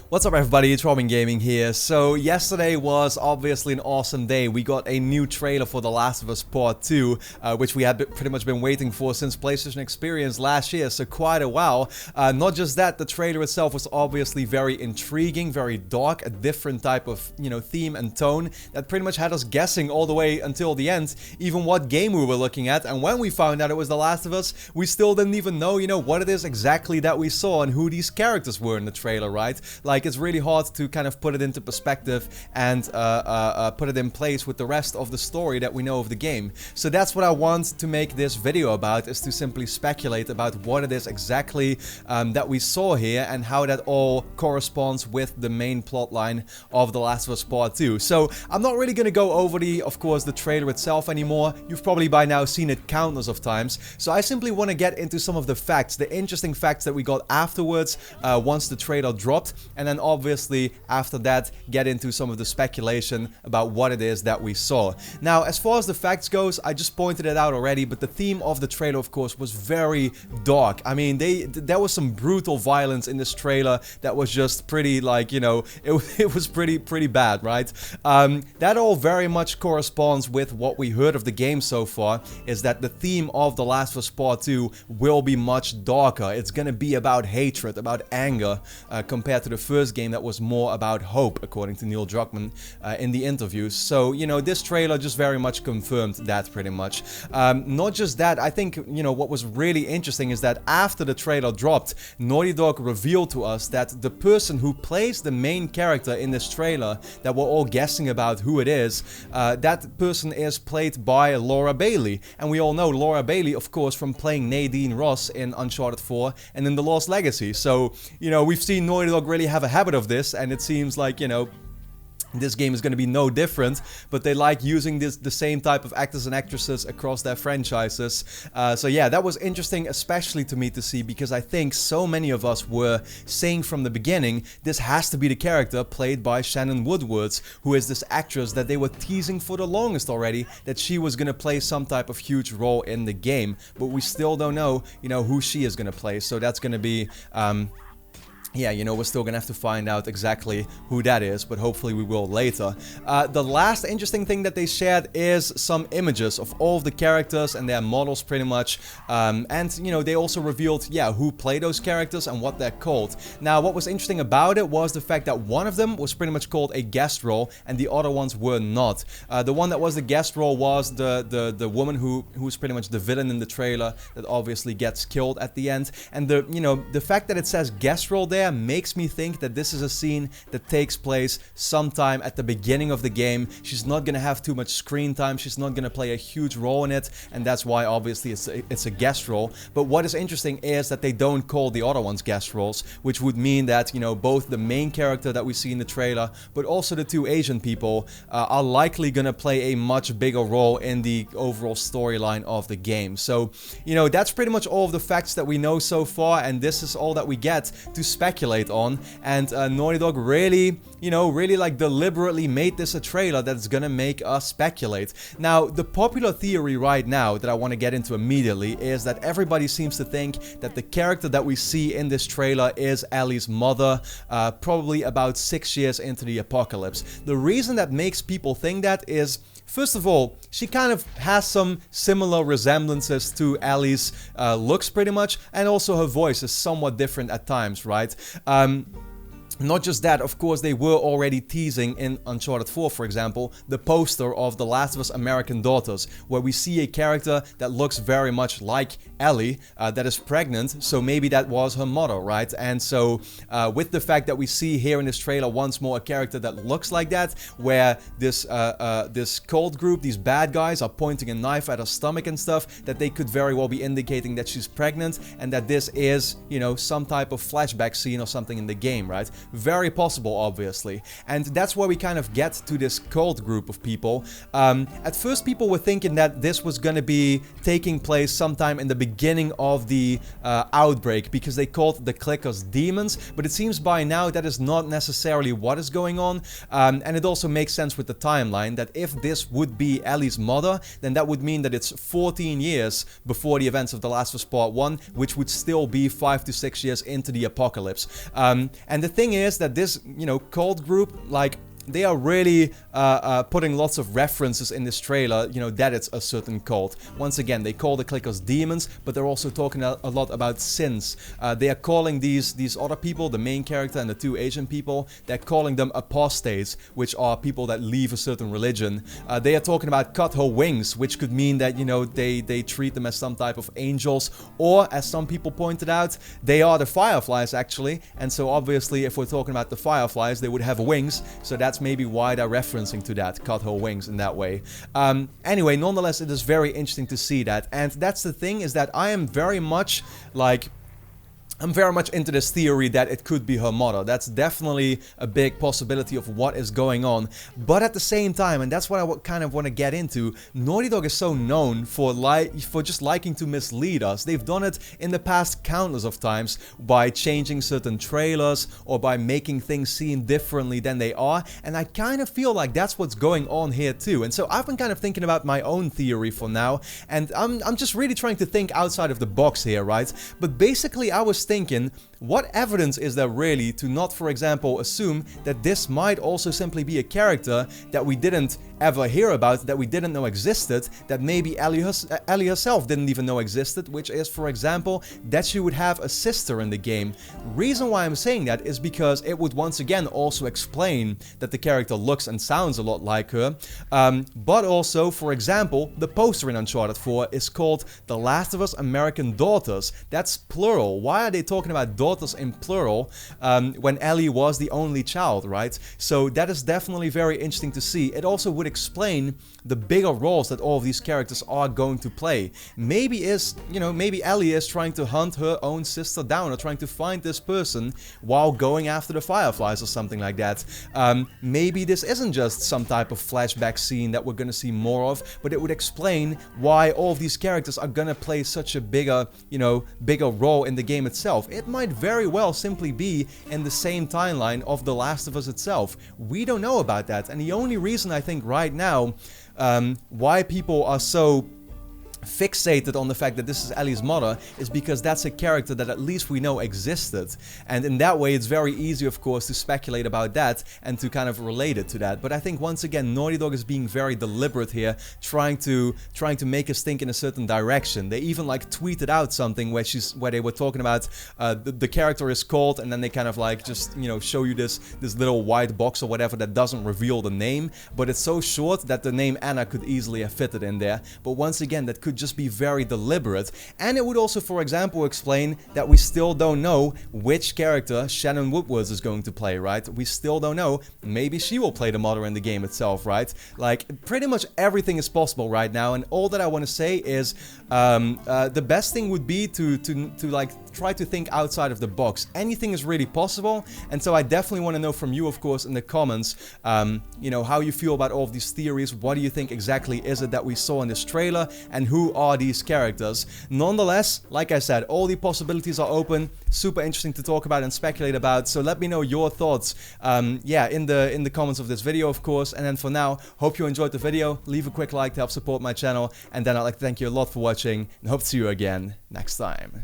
What's up everybody, it's Robin Gaming here. So yesterday was obviously an awesome day. We got a new trailer for The Last of Us Part 2, which we had pretty much been waiting for since PlayStation Experience last year, so quite a while. Not just that, the trailer itself was obviously very intriguing, very dark, a different type of, theme and tone that pretty much had us guessing all the way until the end, even what game we were looking at. And when we found out it was The Last of Us, we still didn't even know, what it is exactly that we saw and who these characters were in the trailer, right? Like, it's really hard to kind of put it into perspective and put it in place with the rest of the story that we know of the game. So that's what I want to make this video about, is to simply speculate about what it is exactly that we saw here and how that all corresponds with the main plotline of The Last of Us Part 2. So I'm not really going to go over of course, the trailer itself anymore. You've probably by now seen it countless of times. So I simply want to get into some of the facts, the interesting facts that we got afterwards once the trailer dropped, and then obviously after that get into some of the speculation about what it is that we saw. Now, as far as the facts goes, I just pointed it out already, but the theme of the trailer, of course, was very dark. I mean, there was some brutal violence in this trailer that was just pretty, like, it was pretty bad, right? That all very much corresponds with what we heard of the game so far, is that the theme of The Last of Us Part 2 will be much darker. It's gonna be about hatred, about anger, compared to the first game that was more about hope, according to Neil Druckmann in the interviews. So, this trailer just very much confirmed that pretty much. Not just that, I think, what was really interesting is that after the trailer dropped, Naughty Dog revealed to us that the person who plays the main character in this trailer, that we're all guessing about who it is, that person is played by Laura Bailey. And we all know Laura Bailey, of course, from playing Nadine Ross in Uncharted 4 and in The Lost Legacy. So, we've seen Naughty Dog really have a habit of this, and it seems like, this game is going to be no different, but they like using the same type of actors and actresses across their franchises. So yeah, that was interesting, especially to me to see, because I think so many of us were saying from the beginning, this has to be the character played by Shannon Woodward, who is this actress that they were teasing for the longest already, that she was going to play some type of huge role in the game, but we still don't know, who she is going to play. So that's going to be... yeah, we're still gonna have to find out exactly who that is, but hopefully we will later. The last interesting thing that they shared is some images of all of the characters and their models pretty much. And, they also revealed, yeah, who played those characters and what they're called. Now, what was interesting about it was the fact that one of them was pretty much called a guest role and the other ones were not. The one that was the guest role was the woman who's pretty much the villain in the trailer that obviously gets killed at the end. And the fact that it says guest role there makes me think that this is a scene that takes place sometime at the beginning of the game. She's not gonna have too much screen time, she's not gonna play a huge role in it, and that's why obviously it's a guest role. But what is interesting is that they don't call the other ones guest roles, which would mean that, both the main character that we see in the trailer, but also the two Asian people are likely gonna play a much bigger role in the overall storyline of the game. So, that's pretty much all of the facts that we know so far, and this is all that we get to speculate on. And Naughty Dog really, really like deliberately made this a trailer that's gonna make us speculate. Now, the popular theory right now that I want to get into immediately is that everybody seems to think that the character that we see in this trailer is Ellie's mother, probably about 6 years into the apocalypse. The reason that makes people think that is, first of all, she kind of has some similar resemblances to Ellie's looks pretty much, and also her voice is somewhat different at times, right? Not just that, of course, they were already teasing in Uncharted 4, for example, the poster of The Last of Us American Daughters, where we see a character that looks very much like Ellie, that is pregnant, so maybe that was her mother, right? And so, with the fact that we see here in this trailer once more a character that looks like that, where this cult group, these bad guys, are pointing a knife at her stomach and stuff, that they could very well be indicating that she's pregnant, and that this is, some type of flashback scene or something in the game, right? Very possible, obviously. And that's where we kind of get to this cult group of people. At first, people were thinking that this was gonna be taking place sometime in the beginning of the Outbreak, because they called the clickers demons, but it seems by now that is not necessarily what is going on. And it also makes sense with the timeline, that if this would be Ellie's mother, then that would mean that it's 14 years before the events of The Last of Us Part 1, which would still be 5 to 6 years into the apocalypse. And the thing is that this, you know, cult group, like, they are really putting lots of references in this trailer, you know, that it's a certain cult. Once again, they call the clickers demons, but they're also talking a lot about sins. They are calling these other people, the main character and the two Asian people, they're calling them apostates, which are people that leave a certain religion. They are talking about cut her wings, which could mean that, you know, they treat them as some type of angels, or as some people pointed out, they are the fireflies actually. And so obviously, if we're talking about the fireflies, they would have wings, so that's maybe why they're referencing to that, cut her wings in that way. Anyway, nonetheless, it is very interesting to see that, and that's the thing, is that I am very much like, I'm very much into this theory that it could be her mother. That's definitely a big possibility of what is going on. But at the same time, and that's what I kind of want to get into, Naughty Dog is so known for just liking to mislead us. They've done it in the past countless of times by changing certain trailers or by making things seem differently than they are. And I kind of feel like that's what's going on here too. And so I've been kind of thinking about my own theory for now. And I'm just really trying to think outside of the box here, right? But basically I was thinking, what evidence is there really to not, for example, assume that this might also simply be a character that we didn't ever hear about, that we didn't know existed, that maybe Ellie herself didn't even know existed, which is, for example, that she would have a sister in the game. Reason why I'm saying that is because it would once again also explain that the character looks and sounds a lot like her, but also, for example, the poster in Uncharted 4 is called The Last of Us American Daughters. That's plural. Why are they talking about daughters in plural when Ellie was the only child, right? So that is definitely very interesting to see. It also would explain the bigger roles that all of these characters are going to play. Maybe Ellie is trying to hunt her own sister down, or trying to find this person while going after the fireflies or something like that. Maybe this isn't just some type of flashback scene that we're gonna see more of, but it would explain why all of these characters are gonna play such a bigger role in the game itself. It might very well simply be in the same timeline of The Last of Us itself. We don't know about that, and the only reason I think right now why people are so fixated on the fact that this is Ellie's mother is because that's a character that at least we know existed, and in that way it's very easy, of course, to speculate about that and to kind of relate it to that. But I think once again Naughty Dog is being very deliberate here, trying to make us think in a certain direction. They even like tweeted out something where they were talking about the character is called, and then they kind of like just, you know, show you this little white box or whatever that doesn't reveal the name, but it's so short that the name Anna could easily have fitted in there. But once again, that could just be very deliberate, and it would also, for example, explain that we still don't know which character Shannon Woodward is going to play, right? We still don't know. Maybe she will play the mother in the game itself, right? Like, pretty much everything is possible right now, and all that I want to say is the best thing would be to like try to think outside of the box. Anything is really possible, and so I definitely want to know from you, of course, in the comments, you know, how you feel about all of these theories. What do you think exactly is it that we saw in this trailer, and who are these characters? Nonetheless, like I said, all the possibilities are open, super interesting to talk about and speculate about, so let me know your thoughts, yeah, in the comments of this video, of course. And then for now, hope you enjoyed the video. Leave a quick like to help support my channel, and then I'd like to thank you a lot for watching, and hope to see you again next time.